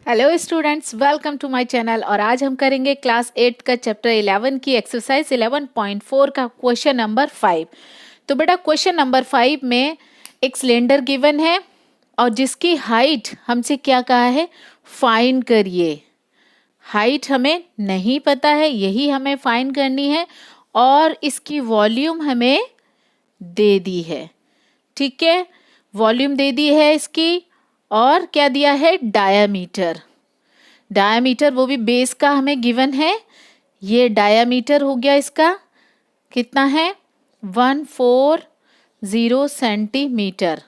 Hello students, welcome to my channel. और आज हम करेंगे क्लास 8 का चैप्टर 11 की एक्सरसाइज 11.4 का क्वेश्चन नंबर 5। तो बेटा क्वेश्चन नंबर 5 में एक सिलेंडर गिवन है और जिसकी हाइट हमसे क्या कहा है, फाइंड करिए। हाइट हमें नहीं पता है, यही हमें फाइंड करनी है और इसकी वॉल्यूम हमें दे दी है। ठीक है, वॉल्यूम दे दी है इसकी और क्या दिया है, डायामीटर। डायामीटर वो भी बेस का हमें गिवन है। ये डायामीटर हो गया, इसका कितना है 140 सेंटीमीटर।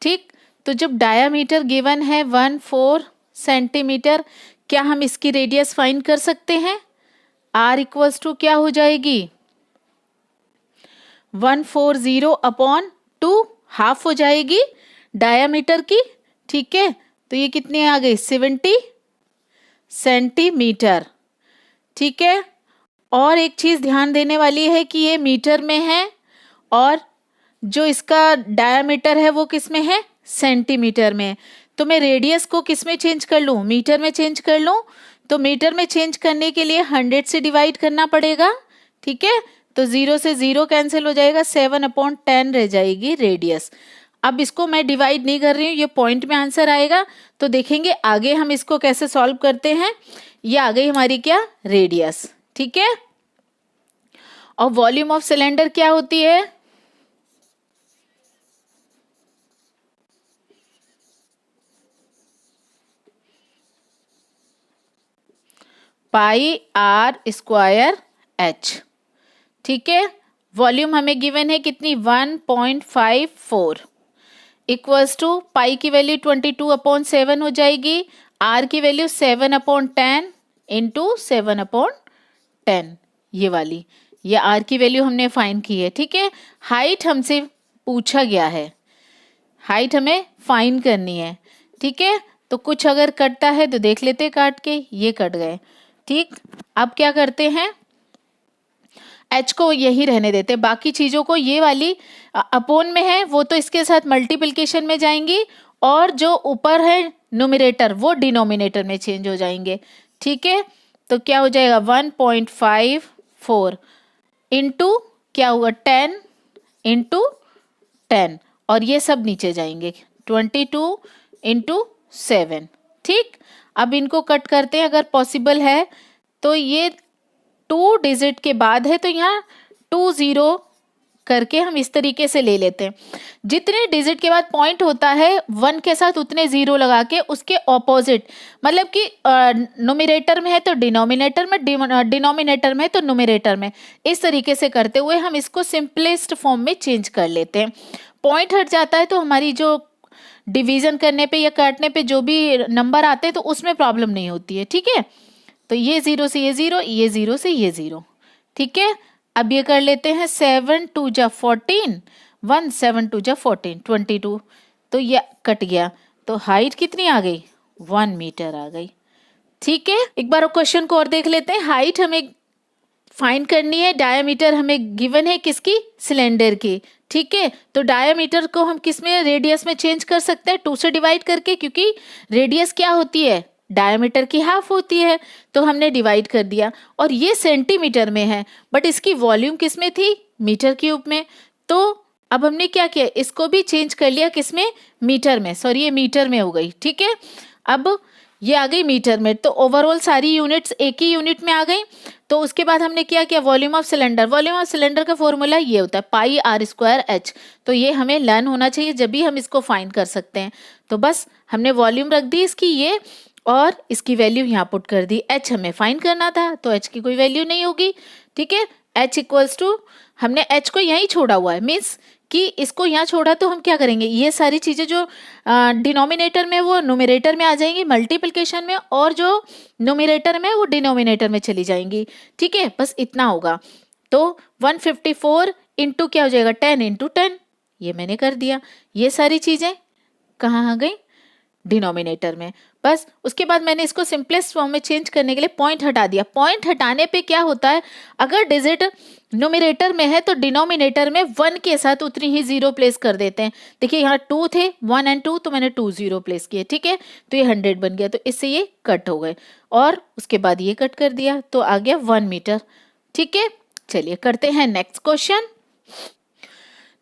ठीक, तो जब डायामीटर गिवन है 140 सेंटीमीटर, क्या हम इसकी रेडियस फाइंड कर सकते हैं? R इक्वल्स टू क्या हो जाएगी 140 अपॉन 2, हाफ हो जाएगी डायामीटर की। ठीक है, तो ये कितनी आ गई 70 सेंटीमीटर। ठीक है, और एक चीज ध्यान देने वाली है कि ये मीटर में है और जो इसका डायामीटर है वो किस में है, सेंटीमीटर में। तो मैं रेडियस को किस में चेंज कर लूं, मीटर में चेंज कर लूं। तो मीटर में चेंज करने के लिए 100 से डिवाइड करना पड़ेगा। ठीक है, तो 0 से 0 कैंसिल हो जाएगा, 7/10 रह जाएगी रेडियस। अब इसको मैं डिवाइड नहीं कर रही हूँ, ये पॉइंट में आंसर आएगा। तो देखेंगे आगे हम इसको कैसे सॉल्व करते हैं। ये आ गई हमारी क्या, रेडियस। ठीक है, और वॉल्यूम ऑफ सिलेंडर क्या होती है, पाई आर स्क्वायर एच। ठीक है, वॉल्यूम हमें गिवन है कितनी 1.54 इक्वल्स टू पाई की वैल्यू 22/7 हो जाएगी, आर की वैल्यू 7/10 इंटू 7/10, ये वाली, ये आर की वैल्यू हमने फाइंड की है। ठीक है, हाइट हमसे पूछा गया है, हाइट हमें फाइंड करनी है। ठीक है, तो कुछ अगर कटता है तो देख लेते काट के, ये कट गए। ठीक, अब क्या करते हैं, एच को यही रहने देते, बाकी चीजों को, ये वाली अपोन में है वो तो इसके साथ मल्टीप्लिकेशन में जाएंगी और जो ऊपर है न्यूमरेटर वो डिनोमिनेटर में चेंज हो जाएंगे। ठीक है, तो क्या हो जाएगा 1.54 इंटू क्या हुआ 10 इंटू 10 और ये सब नीचे जाएंगे 22 इंटू 7। ठीक, अब इनको कट करते हैं अगर पॉसिबल है तो। ये 2 डिजिट के बाद है तो यहाँ 20 करके हम इस तरीके से ले लेते हैं। जितने डिजिट के बाद पॉइंट होता है 1 के साथ उतने 0 लगा के उसके ऑपोजिट, मतलब कि न्यूमरेटर में है तो डिनोमिनेटर में, डिनोमिनेटर में तो न्यूमरेटर में, इस तरीके से करते हुए हम इसको सिंपलेस्ट फॉर्म में चेंज कर लेते हैं। पॉइंट हट जाता है तो हमारी जो डिवीजन करने पे या काटने पे जो भी नंबर आते हैं तो उसमें प्रॉब्लम नहीं होती है। ठीक है, तो ये 0 से ये 0, ये 0 से ये 0। ठीक है, अब ये कर लेते हैं 7 2 जा 14, 1 7 2 जा 14 22, तो ये कट गया। तो हाइट कितनी आ गई 1 मीटर आ गई। ठीक है, एक बार क्वेश्चन को और देख लेते हैं। हाइट हमें फाइंड करनी है, डायामीटर हमें गिवन है किसकी, सिलेंडर की। ठीक है, तो डायामीटर को हम किस में, रेडियस में चेंज कर सकते हैं 2 से डिवाइड करके, क्योंकि रेडियस क्या होती है, डायमीटर की हाफ होती है। तो हमने डिवाइड कर दिया और ये सेंटीमीटर में है बट इसकी वॉल्यूम किस में थी, मीटर क्यूब में। तो अब हमने क्या किया, इसको भी चेंज कर लिया किस में, मीटर में, सॉरी ये मीटर में हो गई। ठीक है, अब ये आ गई मीटर में, तो ओवरऑल सारी यूनिट्स एक ही यूनिट में आ गई। तो उसके बाद हमने क्या किया, volume of cylinder, volume of cylinder का फॉर्मूला ये होता है पाई आर स्क्वायर एच। तो ये हमें लर्न होना चाहिए जब भी हम इसको फाइंड कर सकते हैं। तो बस हमने वॉल्यूम रख दी इसकी ये और इसकी वैल्यू यहाँ पुट कर दी। एच हमें फाइंड करना था तो एच की कोई वैल्यू नहीं होगी। ठीक है, एच इक्वल्स टू, हमने एच को यहीं छोड़ा हुआ है, मीन्स कि इसको यहाँ छोड़ा तो हम क्या करेंगे, ये सारी चीज़ें जो डिनोमिनेटर में वो न्यूमरेटर में आ जाएंगी मल्टीप्लिकेशन में, और जो न्यूमरेटर में वो डिनोमिनेटर में चली जाएंगी। ठीक है, बस इतना होगा। तो 154 इंटू क्या हो जाएगा 10 इंटू 10, ये मैंने कर दिया। ये सारी चीज़ें कहाँ आ गई, डिनोमिनेटर में। बस उसके बाद मैंने इसको सिंपलेस्ट फॉर्म में चेंज करने के लिए पॉइंट हटा दिया। पॉइंट हटाने पे क्या होता है, अगर डिजिट न्यूमरेटर में है तो डिनोमिनेटर में 1 के साथ उतनी ही जीरो प्लेस कर देते हैं। देखिए यहाँ 2 थे, 1 और 2, तो मैंने 2 जीरो प्लेस किए, ठीक है, तो ये 100 बन गया, तो इससे ये कट हो गए और उसके बाद ये कट कर दिया तो आ गया 1 मीटर। ठीक है, चलिए करते हैं next question.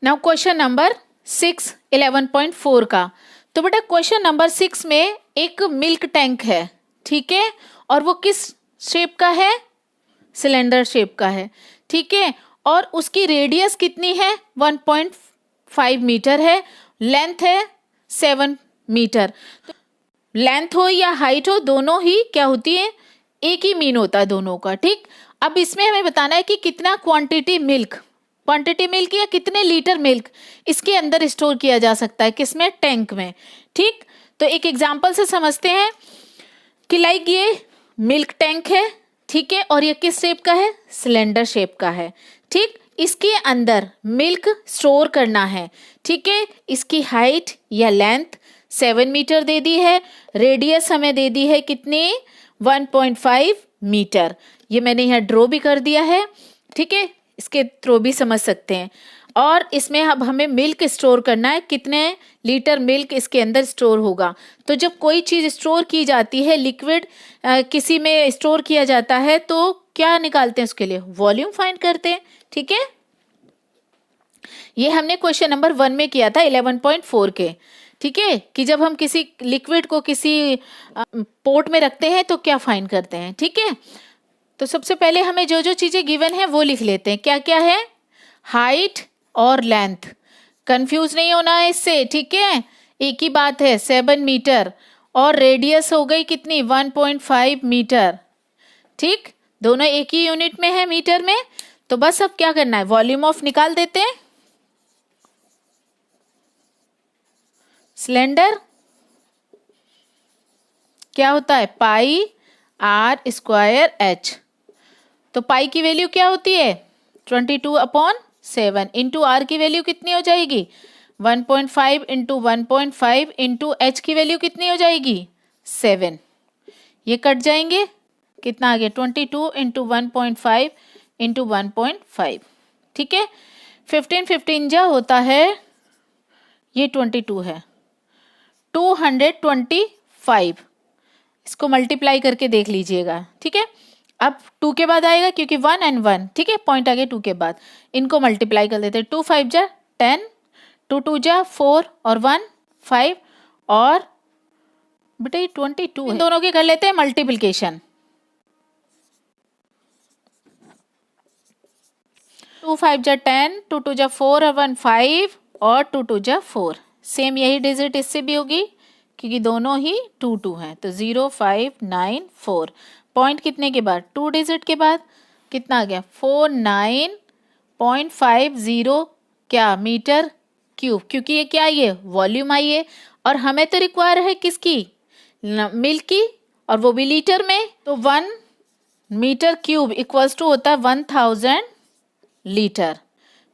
Now question number 6 11.4 का। तो बेटा क्वेश्चन नंबर 6 में एक मिल्क टैंक है, ठीक है, और वो किस शेप का है, सिलेंडर शेप का है, ठीक है, और उसकी रेडियस कितनी है 1.5 मीटर है, लेंथ है 7 मीटर। लेंथ हो या हाइट हो दोनों ही क्या होती है, एक ही मीन होता है दोनों का। ठीक, अब इसमें हमें बताना है कि कितना क्वांटिटी मिल्क या कितने लीटर मिल्क इसके अंदर स्टोर किया जा सकता है, किसमें, टैंक में। ठीक, तो एक एग्जांपल से समझते हैं कि लाइक ये मिल्क टैंक है, ठीक है, और ये किस शेप का है, सिलेंडर शेप का है। ठीक, इसके अंदर मिल्क स्टोर करना है, ठीक है, इसकी हाइट या लेंथ 7 मीटर दे दी है, रेडियस हमें दे दी है कितनी, 1.5 मीटर। ये मैंने यहाँ ड्रॉ भी कर दिया है, ठीक है, इसके थ्रू भी समझ सकते हैं। और इसमें अब हमें मिल्क स्टोर करना है, कितने लीटर मिल्क इसके अंदर स्टोर होगा। तो जब कोई चीज़ स्टोर की जाती है, लिक्विड किसी में स्टोर किया जाता है, तो क्या निकालते हैं उसके लिए, वॉल्यूम फाइंड करते हैं। ठीक है, ये हमने क्वेश्चन नंबर 1 में किया था 11.4 के। ठीक है, कि जब हम किसी लिक्विड को किसी पोर्ट में रखते हैं तो क्या फाइंड करते हैं। ठीक है, तो सबसे पहले हमें जो जो चीज़ें गिवन है वो लिख लेते हैं। क्या क्या है, हाइट और लेंथ, कंफ्यूज नहीं होना है इससे, ठीक है, एक ही बात है, 7 मीटर, और रेडियस हो गई कितनी, 1.5 मीटर। ठीक, दोनों एक ही यूनिट में है, मीटर में। तो बस अब क्या करना है, वॉल्यूम ऑफ निकाल देते हैं। सिलेंडर क्या होता है, पाई आर स्क्वायर एच। तो पाई की वैल्यू क्या होती है, 22/7 इंटू आर की वैल्यू कितनी हो जाएगी, 1.5 इंटू 1.5 इंटू एच की वैल्यू कितनी हो जाएगी, 7। ये कट जाएंगे, कितना आ गया, 22 इंटू 1.5 इंटू 1.5। ठीक है, 15 जा होता है, ये 22 है, 225। इसको मल्टीप्लाई करके देख लीजिएगा। ठीक है, अब 2 के बाद आएगा क्योंकि 1 और 1, ठीक है, पॉइंट आ गया 2 के बाद, इनको मल्टीप्लाई कर देते हैं। 2 5 जा 10, 2 2 जा 4 और 1 5, और बेटा ये 22 है, इन दोनों के कर लेते हैं मल्टीप्लिकेशन। 2 5 जा 10, 2 2 जा 4 और 1 5, और 2 2 जा 4। सेम यही डिजिट इससे भी होगी क्योंकि दोनों ही 2 2 हैं, तो 0 5 9 4। पॉइंट कितने के बाद, 2 डिजिट के बाद, कितना आ गया, 49.50 क्या, मीटर क्यूब, क्योंकि ये क्या, ये वॉल्यूम आई है, और हमें तो रिक्वायर है किसकी, मिल्क की, और वो भी लीटर में। तो 1 मीटर क्यूब इक्वल्स टू होता है 1000 लीटर।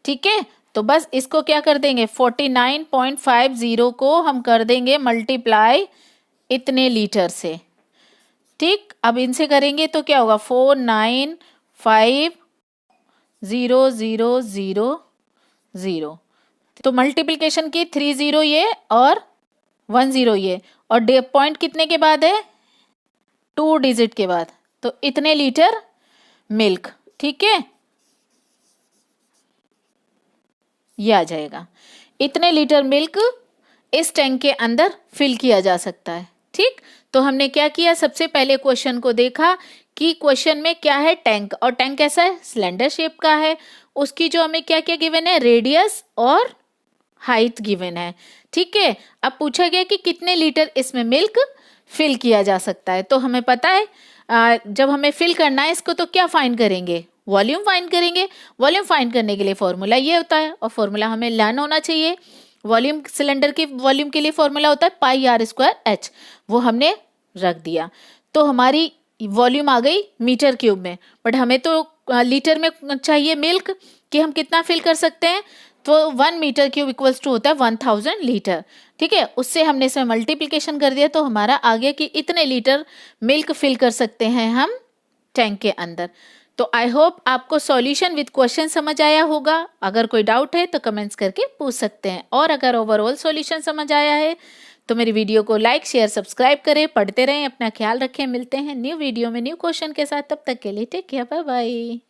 ठीक है, तो बस इसको क्या कर देंगे, 49.50 को हम कर देंगे मल्टीप्लाई इतने लीटर से। ठीक, अब इनसे करेंगे तो क्या होगा, 495000। तो मल्टीप्लिकेशन की 30 ये और 10 ये, और डे पॉइंट कितने के बाद है, 2 डिजिट के बाद, तो इतने लीटर मिल्क। ठीक है, ये आ जाएगा, इतने लीटर मिल्क इस टैंक के अंदर फिल किया जा सकता है। ठीक, तो हमने क्या किया, सबसे पहले क्वेश्चन को देखा कि क्वेश्चन में क्या है, टैंक, और टैंक कैसा है, सिलेंडर शेप का है, उसकी जो हमें क्या क्या गिवन है, रेडियस और हाइट गिवन है। ठीक है, अब पूछा गया कि कितने लीटर इसमें मिल्क फिल किया जा सकता है। तो हमें पता है जब हमें फिल करना है इसको तो क्या फाइंड करेंगे, वॉल्यूम फाइंड करेंगे। वॉल्यूम फाइंड करने के लिए फॉर्मूला ये होता है, और फॉर्मूला हमें लर्न होना चाहिए। वॉल्यूम, सिलेंडर के वॉल्यूम के लिए फॉर्मूला होता है पाई आर स्क्वायर एच, वो हमने रख दिया। तो हमारी वॉल्यूम आ गई मीटर क्यूब में, बट हमें तो लीटर में चाहिए मिल्क कि हम कितना फिल कर सकते हैं। तो 1 मीटर क्यूब इक्वल्स टू होता है 1000 लीटर। ठीक है, उससे हमने इसमें मल्टीप्लिकेशन कर दिया तो हमारा आगे की इतने लीटर मिल्क फिल कर सकते हैं हम टैंक के अंदर। तो आई होप आपको सॉल्यूशन विद क्वेश्चन समझ आया होगा। अगर कोई डाउट है तो कमेंट्स करके पूछ सकते हैं, और अगर ओवरऑल सॉल्यूशन समझ आया है तो मेरी वीडियो को लाइक शेयर सब्सक्राइब करें, पढ़ते रहें, अपना ख्याल रखें। मिलते हैं न्यू वीडियो में न्यू क्वेश्चन के साथ, तब तक के लिए टेक केयर, बाय बाय।